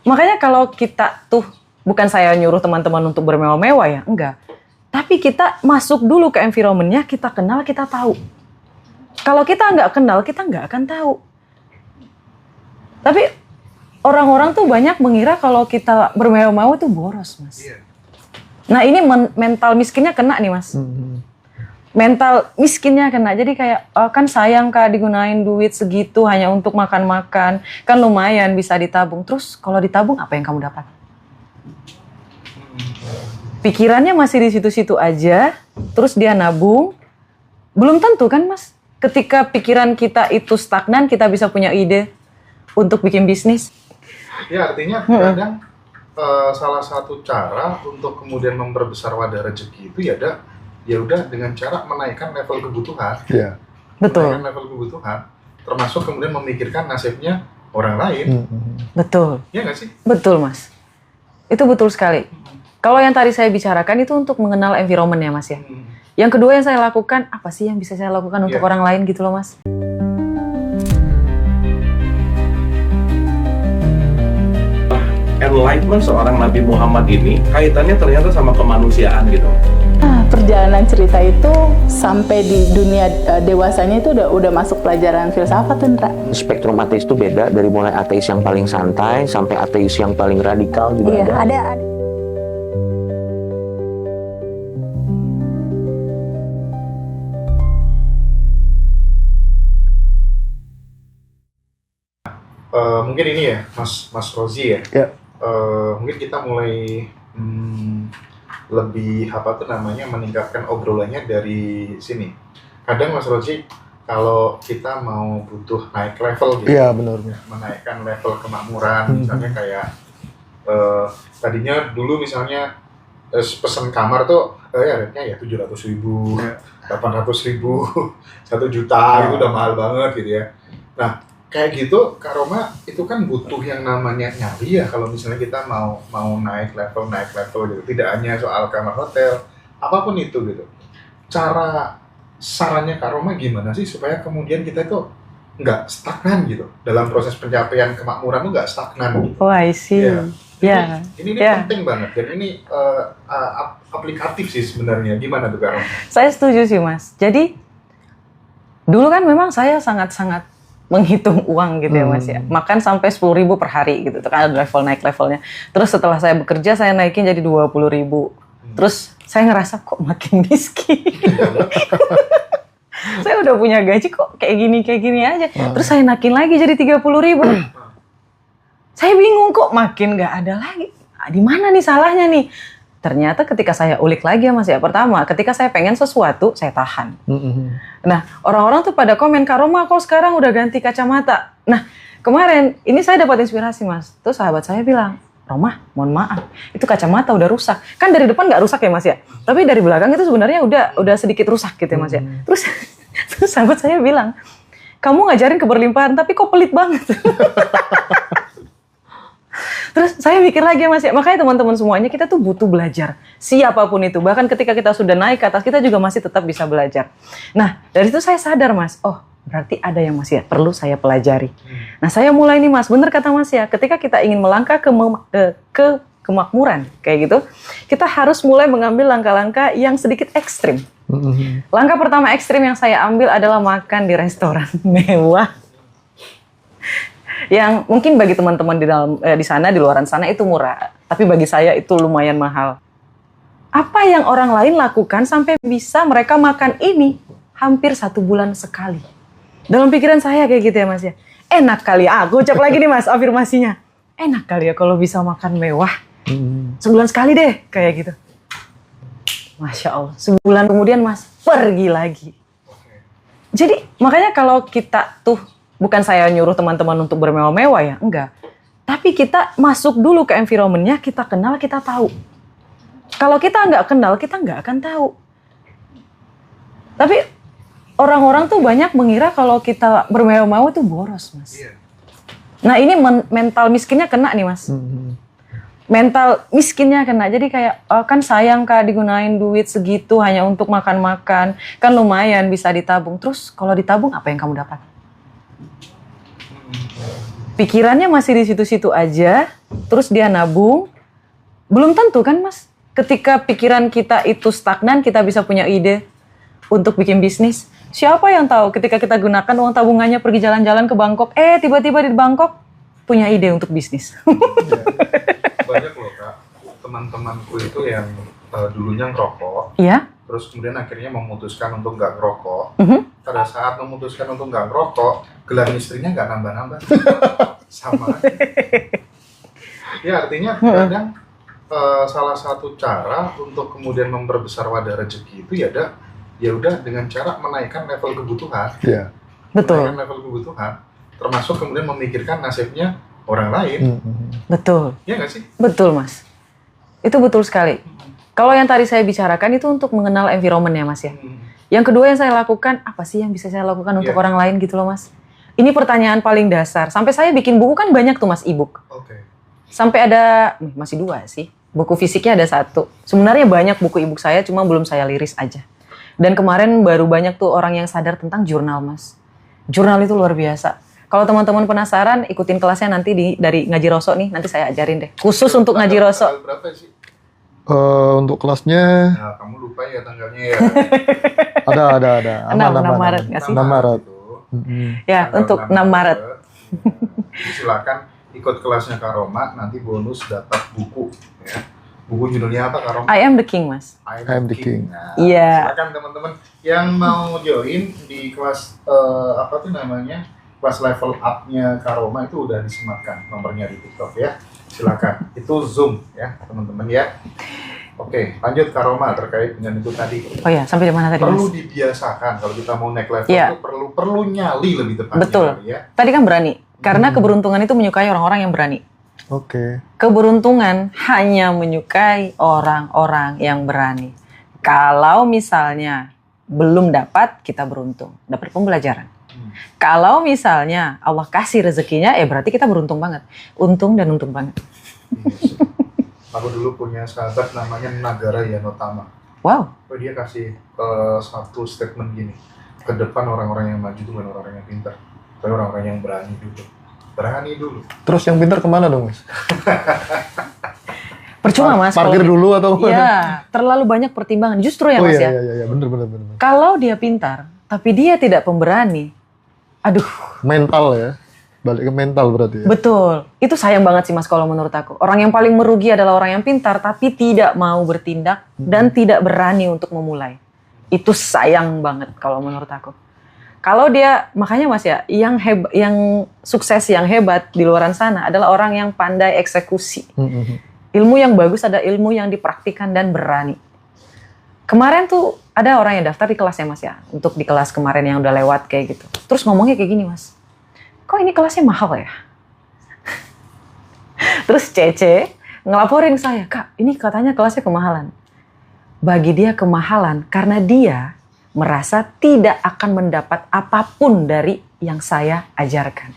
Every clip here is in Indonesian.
Makanya kalau kita tuh, bukan saya nyuruh teman-teman untuk bermewah-mewah ya, enggak. Tapi kita masuk dulu ke environment-nya, kita kenal, kita tahu. Kalau kita nggak kenal, kita nggak akan tahu. Tapi orang-orang tuh banyak mengira kalau kita bermewah-mewah itu boros, Mas. Nah ini mental miskinnya kena nih, Mas. Mental miskinnya kena. Jadi kayak, kan sayang Kak digunain duit segitu hanya untuk makan-makan. Kan lumayan bisa ditabung. Terus kalau ditabung apa yang kamu dapat? Pikirannya masih di situ-situ aja. Terus dia nabung. Belum tentu kan Mas. Ketika pikiran kita itu stagnan, kita bisa punya ide untuk bikin bisnis. Ya artinya kadang salah satu cara untuk kemudian memperbesar wadah rezeki itu ya udah dengan cara menaikkan level kebutuhan. Iya. Betul. Menaikkan level kebutuhan, termasuk kemudian memikirkan nasibnya orang lain. Betul. Iya nggak sih? Betul Mas. Itu betul sekali. Kalau yang tadi saya bicarakan itu untuk mengenal environment ya Mas ya. Yang kedua yang saya lakukan, apa sih yang bisa saya lakukan untuk orang lain gitu loh Mas. Enlightenment seorang Nabi Muhammad ini kaitannya ternyata sama kemanusiaan gitu. Perjalanan cerita itu sampai di dunia dewasanya itu udah masuk pelajaran filsafat, Indra. Spektrum ateis itu beda, dari mulai ateis yang paling santai sampai ateis yang paling radikal juga ada. Mungkin ini ya, Mas Rozi ya. Ya. Mungkin kita mulai lebih meningkatkan obrolannya dari sini. Kadang Mas Rozi, kalau kita mau butuh naik level gitu, Iya benar. menaikkan level kemakmuran, misalnya kayak tadinya dulu misalnya pesan kamar tuh rate-nya ya 700.000, 800.000, 1 juta itu udah mahal banget gitu ya. Nah kayak gitu, Kak Roma itu kan butuh yang namanya nyari ya kalau misalnya kita mau naik level gitu. Tidak hanya soal kamar hotel, apapun itu gitu. Sarannya Kak Roma gimana sih supaya kemudian kita itu nggak stagnan gitu dalam proses pencapaian kemakmuran tuh nggak stagnan gitu. Oh I see. Yeah. Ini penting banget dan ini aplikatif sih sebenarnya. Gimana tuh Kak Roma? Saya setuju sih Mas. Jadi dulu kan memang saya sangat-sangat menghitung uang gitu ya Mas ya. Makan sampai 10.000 per hari gitu. Itu kan ada levelnya. Terus setelah saya bekerja saya naikin jadi 20.000. Terus saya ngerasa kok makin miskin. Saya udah punya gaji kok kayak gini aja. Terus saya naikin lagi jadi 30.000. Saya bingung kok makin nggak ada lagi. Di mana nih salahnya nih? Ternyata ketika saya ulik lagi ya Mas ya, pertama ketika saya pengen sesuatu, saya tahan. Nah, orang-orang tuh pada komen, Kak Roma kok sekarang udah ganti kacamata. Nah, kemarin ini saya dapat inspirasi Mas. Terus sahabat saya bilang, Roma, mohon maaf, itu kacamata udah rusak. Kan dari depan nggak rusak ya Mas ya, tapi dari belakang itu sebenarnya udah sedikit rusak gitu ya Mas ya. Terus sahabat saya bilang, kamu ngajarin keberlimpahan, tapi kok pelit banget. Terus saya mikir lagi Mas ya, makanya teman-teman semuanya kita tuh butuh belajar. Siapapun itu, bahkan ketika kita sudah naik ke atas, kita juga masih tetap bisa belajar. Nah, dari itu saya sadar Mas, oh berarti ada yang masih perlu saya pelajari. Nah saya mulai nih Mas, bener kata Mas ya, ketika kita ingin melangkah ke kemakmuran kayak gitu, kita harus mulai mengambil langkah-langkah yang sedikit ekstrim. Langkah pertama ekstrim yang saya ambil adalah makan di restoran mewah. Yang mungkin bagi teman-teman di sana, di luaran sana itu murah, tapi bagi saya itu lumayan mahal. Apa yang orang lain lakukan sampai bisa mereka makan ini hampir 1 bulan sekali? Dalam pikiran saya kayak gitu ya Mas ya. Enak kali ya, aku ucap lagi nih Mas afirmasinya. Enak kali ya kalau bisa makan mewah. Sebulan sekali deh kayak gitu. Masya Allah, sebulan kemudian Mas pergi lagi. Jadi makanya kalau kita tuh, bukan saya nyuruh teman-teman untuk bermewah-mewah ya, enggak. Tapi kita masuk dulu ke environment-nya, kita kenal, kita tahu. Kalau kita nggak kenal, kita nggak akan tahu. Tapi orang-orang tuh banyak mengira kalau kita bermewah-mewah itu boros, Mas. Nah ini mental miskinnya kena nih Mas. Mental miskinnya kena. Jadi kayak, kan sayang Kak digunain duit segitu hanya untuk makan-makan. Kan lumayan bisa ditabung. Terus kalau ditabung apa yang kamu dapat? pikirannya masih di situ-situ aja, terus dia nabung, belum tentu kan Mas. Ketika pikiran kita itu stagnan, kita bisa punya ide untuk bikin bisnis. Siapa yang tahu ketika kita gunakan uang tabungannya pergi jalan-jalan ke Bangkok, tiba-tiba di Bangkok punya ide untuk bisnis. Banyak loh Kak, teman-temanku itu yang dulunya ngerokok, Iya? terus kemudian akhirnya memutuskan untuk nggak ngerokok. Mhm. Pada saat memutuskan untuk nggak ngerokok, gelang istrinya nggak nambah-nambah. Sama aja. Ya artinya kadang salah satu cara untuk kemudian memperbesar wadah rezeki itu ya udah dengan cara menaikkan level kebutuhan. Iya. Betul, Menaikkan level kebutuhan, termasuk kemudian memikirkan nasibnya orang lain. betul. Ya nggak sih? Betul Mas. Itu betul sekali. Kalau yang tadi saya bicarakan itu untuk mengenal environment ya Mas ya. Yang kedua yang saya lakukan, apa sih yang bisa saya lakukan untuk Iya. orang lain gitu loh Mas. Ini pertanyaan paling dasar. Sampai saya bikin buku kan banyak tuh Mas, e-book. Oke. Sampai ada, masih 2 sih. Buku fisiknya ada 1. Sebenarnya banyak buku e-book saya, cuma belum saya liris aja. Dan kemarin baru banyak tuh orang yang sadar tentang jurnal Mas. Jurnal itu luar biasa. Kalau teman-teman penasaran, ikutin kelasnya nanti dari Ngaji Roso nih. Nanti saya ajarin deh. Khusus untuk Ngaji Roso. Tanggal berapa sih? Untuk kelasnya Nah, kamu lupa ya tanggalnya ya. ada. 6 Maret nggak sih? 6 Maret. Ya, Tanggal untuk 6 Maret. Jadi silakan ikut kelasnya Kak Roma, nanti bonus dapat buku. Ya. Buku judulnya apa Kak Roma? I am the king Mas. I am the king. Nah, Iya. silakan teman-teman yang mau join di kelas apa tuh namanya? Kelas level up-nya Kak Roma itu udah disematkan nomornya di TikTok ya. Silakan. Itu Zoom ya, teman-teman ya. Oke, lanjut Kak Roma terkait dengan itu tadi. Oh ya, sampai di mana tadi Perlu Mas? dibiasakan kalau kita mau naik level Iya. itu perlu nyali lebih tepatnya Betul. ya. Tadi kan berani. Karena keberuntungan itu menyukai orang-orang yang berani. Oke. Keberuntungan hanya menyukai orang-orang yang berani. Kalau misalnya belum dapat, kita beruntung. Dapat pembelajaran. Kalau misalnya Allah kasih rezekinya, ya berarti kita beruntung banget. Untung dan untung banget. Yes. Aku dulu punya sahabat namanya Nagara Yanotama. Wow. Oh, dia kasih satu statement gini. Ke depan orang-orang yang maju itu bukan orang-orang yang pintar, tapi orang-orang yang berani dulu. Berani dulu. Terus yang pintar kemana dong, Mas? Percuma Mas. Parkir kalau- dulu atau mana? Iya, terlalu banyak pertimbangan. Justru ya Oh Mas iya, ya. iya, bener. Kalau dia pintar, tapi dia tidak pemberani, aduh, Mental ya. Balik ke mental berarti ya. betul. Itu sayang banget sih Mas kalau menurut aku. Orang yang paling merugi adalah orang yang pintar tapi tidak mau bertindak dan tidak berani untuk memulai. Itu sayang banget kalau menurut aku. Kalau dia, makanya Mas ya, yang sukses, yang hebat di luaran sana adalah orang yang pandai eksekusi. Ilmu yang bagus ada ilmu yang dipraktikkan dan berani. Kemarin tuh ada orang yang daftar di kelasnya Mas ya, untuk di kelas kemarin yang udah lewat kayak gitu. Terus ngomongnya kayak gini Mas, kok ini kelasnya mahal ya? Terus Cece ngelaporin saya, Kak ini katanya kelasnya kemahalan. Bagi dia kemahalan karena dia merasa tidak akan mendapat apapun dari yang saya ajarkan.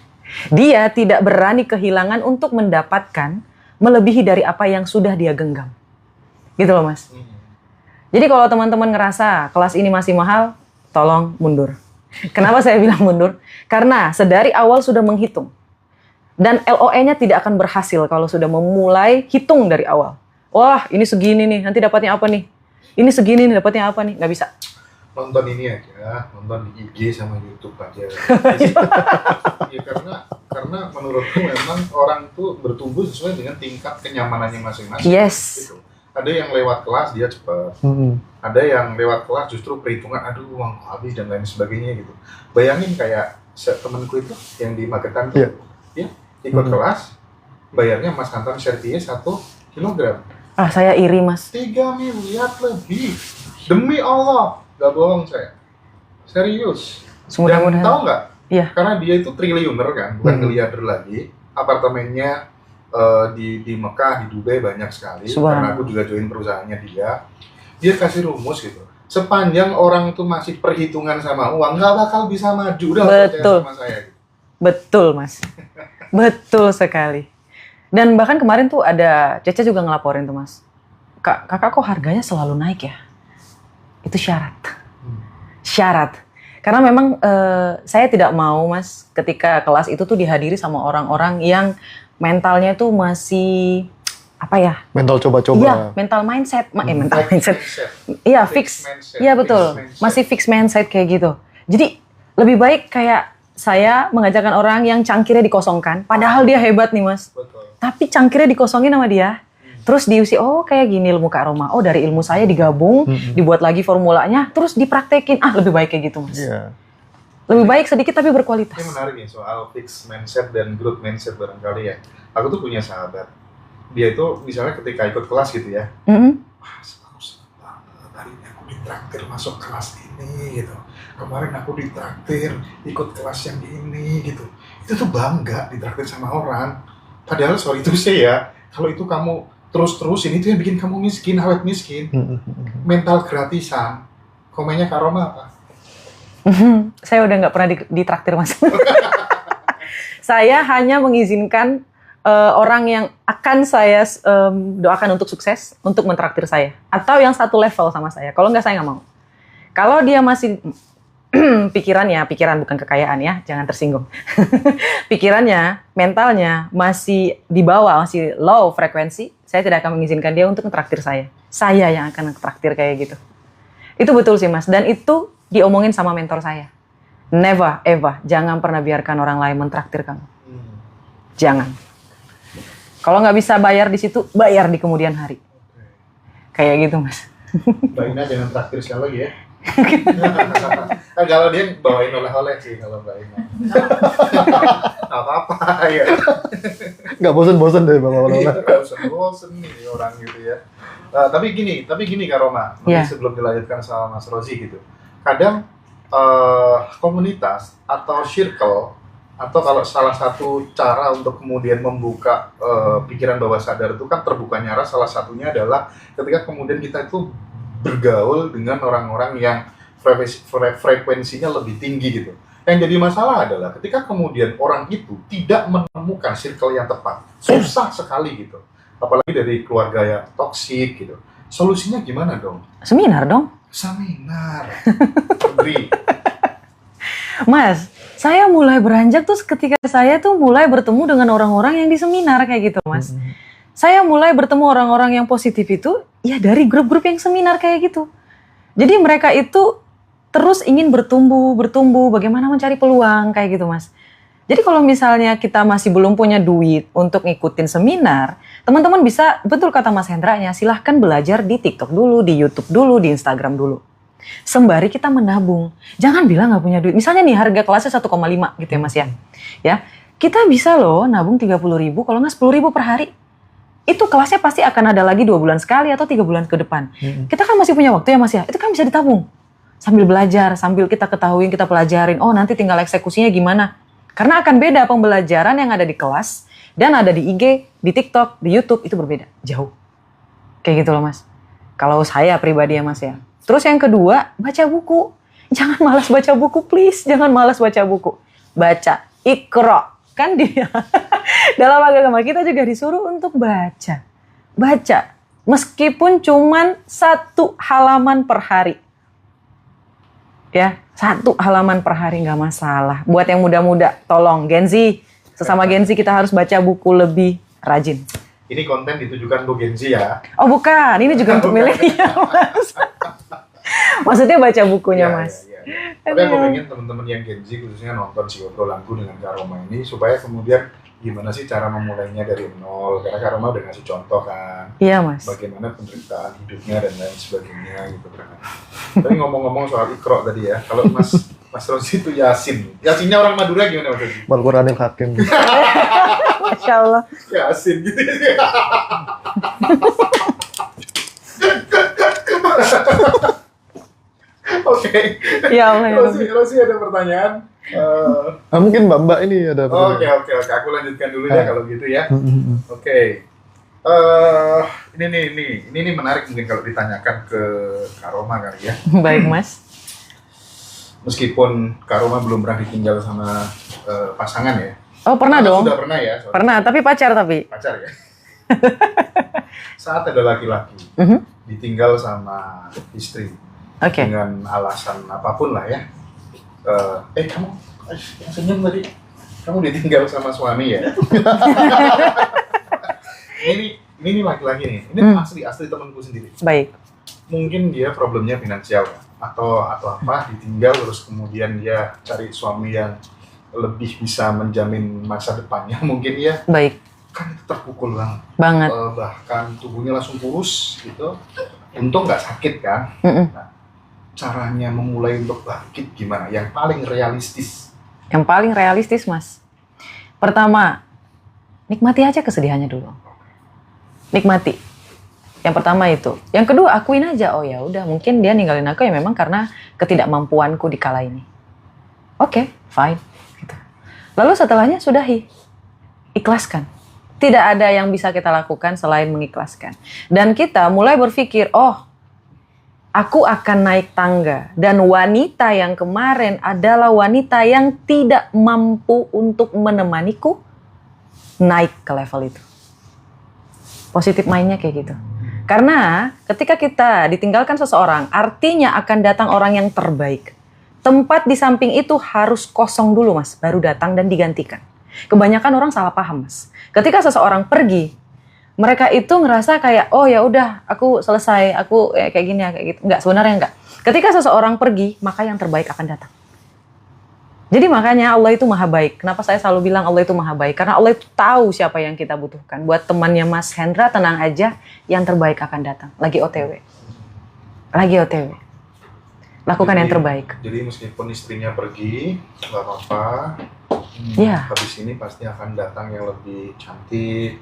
Dia tidak berani kehilangan untuk mendapatkan melebihi dari apa yang sudah dia genggam. Gitu loh Mas. Jadi kalau teman-teman ngerasa kelas ini masih mahal, tolong mundur. Kenapa saya bilang mundur? Karena sedari awal sudah menghitung. Dan LOE-nya tidak akan berhasil kalau sudah memulai hitung dari awal. Wah, ini segini nih, nanti dapatnya apa nih? Ini segini nih, dapatnya apa nih? Nggak bisa. Nonton ini aja, nonton di IG sama YouTube aja. Ya, karena menurutku memang orang tuh bertumbuh sesuai dengan tingkat kenyamanannya masing-masing. Yes. Gitu. Ada yang lewat kelas dia cepat, ada yang lewat kelas justru perhitungan, aduh uang habis dan lain sebagainya gitu. Bayangin kayak temenku itu yang di Magetan tuh, dia ikut kelas, bayarnya Mas Hantam Sertie 1 kilogram. Ah, saya iri Mas. 3 miliar lebih, demi Allah, gak bohong saya, serius. Dan Mudah-mudahan. tahu nggak? Iya. Karena dia itu triliuner kan, bukan miliarder lagi. Apartemennya di Mekah, di Dubai banyak sekali. Karena aku juga join perusahaannya dia. Dia kasih rumus gitu. Sepanjang orang itu masih perhitungan sama uang, nggak bakal bisa maju. Udah percaya sama saya. Gitu. Betul Mas. Betul sekali. Dan bahkan kemarin tuh ada Cece juga ngelaporin tuh Mas. Kakak kok harganya selalu naik ya? Itu syarat. Syarat. Karena memang saya tidak mau, Mas, ketika kelas itu tuh dihadiri sama orang-orang yang mentalnya tuh masih apa ya? Mental coba-coba. Iya, mental mindset. Mental mindset. Iya, fix. mindset, Iya, betul. fixed mindset. Masih fix mindset kayak gitu. Jadi lebih baik kayak saya mengajarkan orang yang cangkirnya dikosongkan, padahal dia hebat nih, Mas. Betul. Tapi cangkirnya dikosongin sama dia. Terus diusi, oh kayak gini ilmu Kak Roma. Oh dari ilmu saya digabung, dibuat lagi formulanya, terus dipraktekin. Lebih baik kayak gitu, Mas. Iya. Lebih baik sedikit tapi berkualitas. Ini menarik nih soal fixed mindset dan growth mindset barangkali ya. Aku tuh punya sahabat. Dia itu misalnya ketika ikut kelas gitu ya. Mm-mm. Wah, aku senang banget. Hari ini aku ditraktir masuk kelas ini gitu. Kemarin aku ditraktir ikut kelas yang ini gitu. Itu tuh bangga ditraktir sama orang. Padahal sorry itu sih ya. Kalau itu kamu terus-terusin itu yang bikin kamu miskin, awet miskin. Mental gratisan. Komennya Kak Roma apa? Saya udah nggak pernah ditraktir, Mas. Saya hanya mengizinkan orang yang akan saya doakan untuk sukses, untuk mentraktir saya. Atau yang satu level sama saya. Kalau nggak, saya nggak mau. Kalau dia masih pikiran bukan kekayaan ya, jangan tersinggung. Pikirannya, mentalnya masih di bawah, masih low frekuensi, saya tidak akan mengizinkan dia untuk mentraktir saya. Saya yang akan mentraktir kayak gitu. Itu betul sih, Mas. Dan itu diomongin sama mentor saya. Never, ever. Jangan pernah biarkan orang lain mentraktir kamu. Jangan. Kalau nggak bisa bayar di situ, bayar di kemudian hari. Kayak gitu, Mas. Mbak Ina jangan traktir sekali lagi ya. Nah, kalau dia bawain oleh-oleh sih kalau Mbak Ina. Nggak apa-apa ya. Nggak bosen-bosen deh Bang Oleh. Bosen nih orang gitu ya. Tapi gini Kak Roma, Iya. sebelum dilanjutkan sama Mas Rozi gitu. Kadang komunitas atau circle atau kalau salah satu cara untuk kemudian membuka pikiran bawah sadar itu kan terbukanya arah, salah satunya adalah ketika kemudian kita itu bergaul dengan orang-orang yang frekuensinya lebih tinggi gitu. Yang jadi masalah adalah ketika kemudian orang itu tidak menemukan circle yang tepat, susah sekali gitu. Apalagi dari keluarga yang toksik gitu. Solusinya gimana dong? Seminar dong. Seminar. Agree. Mas, saya mulai beranjak tuh ketika saya tuh mulai bertemu dengan orang-orang yang di seminar kayak gitu, Mas. Saya mulai bertemu orang-orang yang positif itu ya dari grup-grup yang seminar kayak gitu. Jadi mereka itu terus ingin bertumbuh, bagaimana mencari peluang kayak gitu, Mas. Jadi kalau misalnya kita masih belum punya duit untuk ngikutin seminar, teman-teman bisa, betul kata Mas Hendra-nya, silahkan belajar di TikTok dulu, di YouTube dulu, di Instagram dulu. Sembari kita menabung. Jangan bilang nggak punya duit. Misalnya nih harga kelasnya 1,5 gitu ya, Mas ya. Ya, kita bisa loh nabung 30.000 kalau nggak 10.000 per hari. Itu kelasnya pasti akan ada lagi 2 bulan sekali atau 3 bulan ke depan. Kita kan masih punya waktu ya, Mas ya. Itu kan bisa ditabung. Sambil belajar, sambil kita ketahuin, kita pelajarin. Oh, nanti tinggal eksekusinya gimana. Karena akan beda pembelajaran yang ada di kelas dan ada di IG, di TikTok, di YouTube, itu berbeda. Jauh. Kayak gitu loh, Mas. Kalau saya pribadi ya, Mas ya. Terus yang kedua, baca buku. Jangan malas baca buku, please. Jangan malas baca buku. Baca. Iqra. Kan dia. Dalam agama kita juga disuruh untuk baca. Baca. Meskipun cuman 1 halaman per hari. Ya, 1 halaman per hari nggak masalah. Buat yang muda-muda, tolong Gen Z. Sesama Gen Z kita harus baca buku lebih rajin. Ini konten ditujukan untuk Gen Z ya. Oh bukan, ini juga untuk milenial, Mas. Maksudnya baca bukunya, Iya, Mas. iya, iya. Tapi aku pengen teman-teman yang Gen Z khususnya nonton si obrolanku dengan Kak Roma ini supaya kemudian gimana sih cara memulainya dari nol. Karena Kak Roma udah ngasih contoh kan. Iya, Mas. Bagaimana penderitaan hidupnya dan lain sebagainya gitu kan. Tapi ngomong-ngomong soal Iqra tadi ya, kalau Mas Rozi itu Yasin. Yasinnya orang Madura gimana Mas Rozi? Al-Quranil Hakim. Masya Allah. Yasin gitu. Oke. Ya Allah, ya Allah. Rozi ada pertanyaan. Mungkin Mbak ini ada Oke. Aku lanjutkan dulu ya kalau gitu ya. Oke. Ini menarik mungkin kalau ditanyakan ke Kak Roma kali ya. Baik, Mas. Meskipun Kak Roma belum pernah ditinggal sama pasangan ya. Oh, pernah dong. Sudah pernah ya. Soalnya Pernah, tapi pacar tapi. pacar ya. Saat ada laki-laki ditinggal sama istri Oke. dengan alasan apapun lah ya. Kamu yang senyum tadi, kamu ditinggal sama suami ya? ini laki-laki nih, ini asli temanku sendiri. Baik. Mungkin dia problemnya finansial atau apa, ditinggal terus kemudian dia cari suami yang lebih bisa menjamin masa depannya, mungkin ya. Baik. Kan itu terpukul Banget. bahkan tubuhnya langsung kurus gitu. Untung nggak sakit kan. Nah, caranya memulai untuk bangkit gimana? Yang paling realistis. Yang paling realistis, Mas. Pertama, nikmati aja kesedihannya dulu. Nikmati. Yang pertama itu. Yang kedua, akuin aja. Oh ya udah, mungkin dia ninggalin aku ya memang karena ketidakmampuanku di kala ini. Oke, fine. Gitu. Lalu setelahnya sudahi. Ikhlaskan. Tidak ada yang bisa kita lakukan selain mengikhlaskan. Dan kita mulai berpikir, oh, aku akan naik tangga. Dan wanita yang kemarin adalah wanita yang tidak mampu untuk menemaniku naik ke level itu. Positif mindnya kayak gitu. Karena ketika kita ditinggalkan seseorang, artinya akan datang orang yang terbaik. Tempat di samping itu harus kosong dulu, Mas, baru datang dan digantikan. Kebanyakan orang salah paham, Mas. Ketika seseorang pergi, mereka itu ngerasa kayak, oh ya udah, aku selesai, aku kayak gini ya, kayak gitu. Enggak, sebenarnya enggak. Ketika seseorang pergi, maka yang terbaik akan datang. Jadi makanya Allah itu maha baik. Kenapa saya selalu bilang Allah itu maha baik? Karena Allah itu tahu siapa yang kita butuhkan. Buat temannya Mas Hendra, tenang aja, yang terbaik akan datang. Lagi OTW. Lagi OTW. Lakukan yang terbaik. Jadi meskipun istrinya pergi, nggak apa-apa. Iya. Habis ini pasti akan datang yang lebih cantik,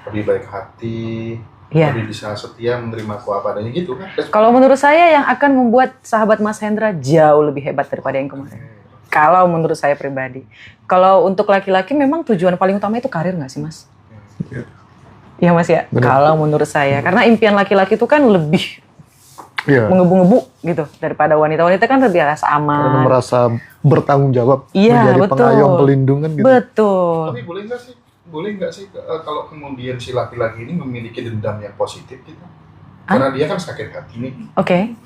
lebih baik hati, Iya. lebih bisa setia menerimaku apa adanya gitu kan. Kalau menurut saya yang akan membuat sahabat Mas Hendra jauh lebih hebat daripada yang kemarin. Kalau menurut saya pribadi. Kalau untuk laki-laki memang tujuan paling utama itu karir nggak sih, Mas? Iya, Mas ya. Benar. Kalau menurut saya, karena impian laki-laki itu kan lebih Iya. menggebu-gebu gitu daripada wanita. Wanita kan lebih rasa Karena aman. merasa bertanggung jawab, Iya, menjadi betul. pengayom pelindungan gitu. Betul. Tapi boleh nggak sih kalau kemudian si laki-laki ini memiliki dendam yang positif gitu? Karena dia kan sakit hati nih. Oke.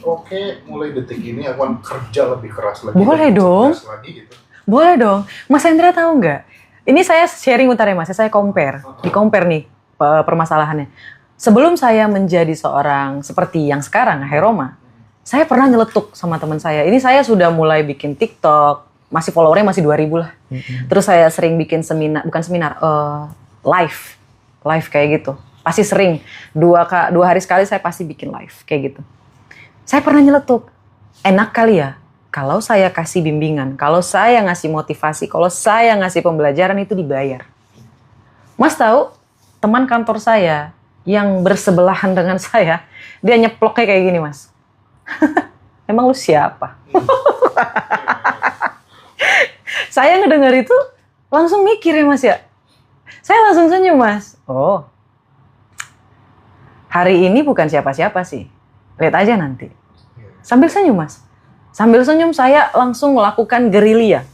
Mulai detik ini aku akan kerja lebih keras lagi. Boleh lebih dong. keras lagi gitu. Boleh dong. Mas Hendra tahu nggak? Ini saya sharing bentar ya, Mas. Saya compare. Di-compare nih permasalahannya. Sebelum saya menjadi seorang seperti yang sekarang, Heroma, saya pernah nyeletuk sama teman saya. Ini saya sudah mulai bikin TikTok, masih followernya masih 2000 lah. Terus saya sering bikin seminar, bukan seminar, live kayak gitu. Pasti sering, dua hari sekali saya pasti bikin live kayak gitu. Saya pernah nyeletuk, enak kali ya kalau saya kasih bimbingan, kalau saya ngasih motivasi, kalau saya ngasih pembelajaran itu dibayar. Mas tahu, teman kantor saya yang bersebelahan dengan saya, dia nyeploknya kayak gini, Mas. Emang lu siapa? Saya ngedenger itu langsung mikir ya, Mas ya. Saya langsung senyum, Mas. Oh, hari ini bukan siapa-siapa sih. Lihat aja nanti. Sambil senyum, Mas. Sambil senyum saya langsung melakukan gerilya.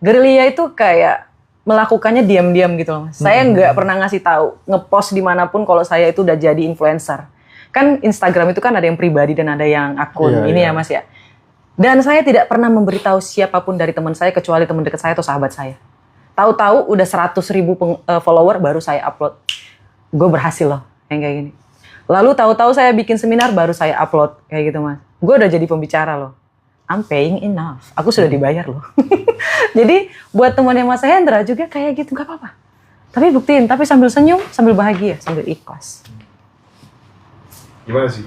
Gerilya itu kayak melakukannya diam-diam gitu loh, Mas. Saya nggak pernah ngasih tahu, ngepost dimanapun kalau saya itu udah jadi influencer. Kan Instagram itu kan ada yang pribadi dan ada yang akun Iya. ya, Mas ya. Dan saya tidak pernah memberitahu siapapun dari teman saya kecuali teman dekat saya atau sahabat saya. Tahu-tahu udah 100.000 follower baru saya upload. Gue berhasil loh, yang kayak gini. Lalu tahu-tahu saya bikin seminar baru saya upload kayak gitu, Mas. Gue udah jadi pembicara loh. I'm paying enough. Aku sudah dibayar loh. Jadi buat temannya Mas Hendra juga kayak gitu, nggak apa-apa. Tapi buktiin, tapi sambil senyum, sambil bahagia, sambil ikhlas. Gimana sih?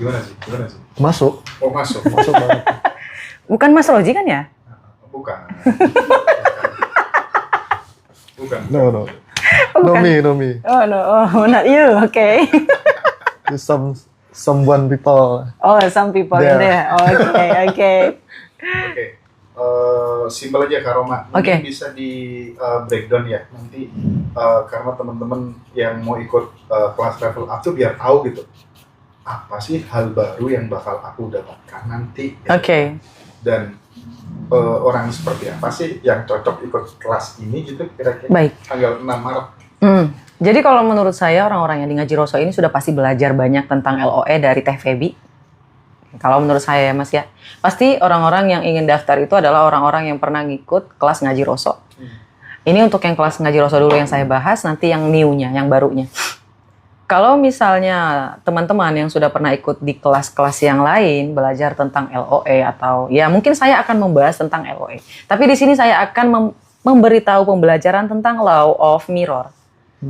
Masuk Masuk. banget. Bukan Mas Roji kan ya? Bukan. Bukan. No. Oh, No bukan. me. Oh no, oh not you, okay. Someone people. Oh, some people in there. Okay. Oke. Simpel aja Kak Roma. Mungkin Oke. bisa di breakdown ya nanti karena teman-teman yang mau ikut kelas level up tuh biar tahu gitu. Apa sih hal baru yang bakal aku dapatkan nanti? Oke. Dan orang seperti apa sih yang cocok ikut kelas ini gitu kira-kira Baik. tanggal 6 Maret. Jadi kalau menurut saya orang-orang yang di Ngaji Roso ini sudah pasti belajar banyak tentang LOE dari Teh Febi. Kalau menurut saya ya Mas ya, pasti orang-orang yang ingin daftar itu adalah orang-orang yang pernah ngikut kelas ngaji Roso. Ini untuk yang kelas ngaji Roso dulu yang saya bahas, nanti yang new-nya, yang barunya. Kalau misalnya teman-teman yang sudah pernah ikut di kelas-kelas yang lain, belajar tentang LOE atau ya mungkin saya akan membahas tentang LOE. Tapi di sini saya akan memberitahu pembelajaran tentang Law of Mirror.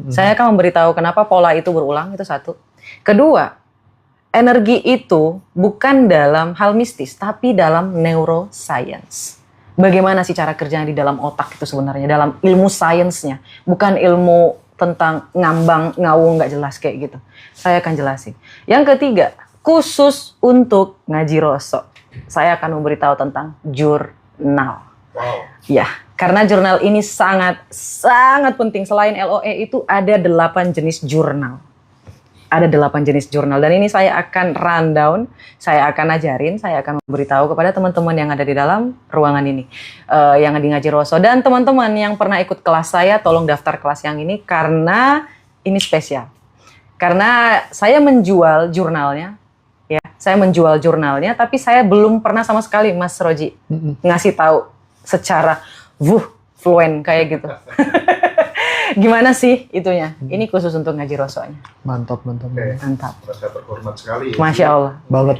Saya akan memberitahu kenapa pola itu berulang, itu satu. Kedua, energi itu bukan dalam hal mistis, tapi dalam neuroscience. Bagaimana sih cara kerjanya di dalam otak itu sebenarnya, dalam ilmu sainsnya, bukan ilmu tentang ngambang, ngawung, nggak jelas kayak gitu. Saya akan jelasin. Yang ketiga, khusus untuk ngaji Roso, saya akan memberitahu tentang jurnal. Wow. Ya, karena jurnal ini sangat penting. Selain LOE itu ada 8 jenis jurnal. Ada 8 jenis jurnal dan ini saya akan rundown, saya akan ajarin, saya akan memberitahu kepada teman-teman yang ada di dalam ruangan ini, yang di Ngaji Roso. Dan teman-teman yang pernah ikut kelas saya, tolong daftar kelas yang ini karena ini spesial. Karena saya menjual jurnalnya, ya, saya menjual jurnalnya, tapi saya belum pernah sama sekali Mas Roji ngasih tahu secara fluent kayak gitu. Gimana sih itunya? Ini khusus untuk Ngaji Rosonya. Mantap, mantap. Oke. Mantap. Merasa terhormat sekali ya. Masya Allah. Banget.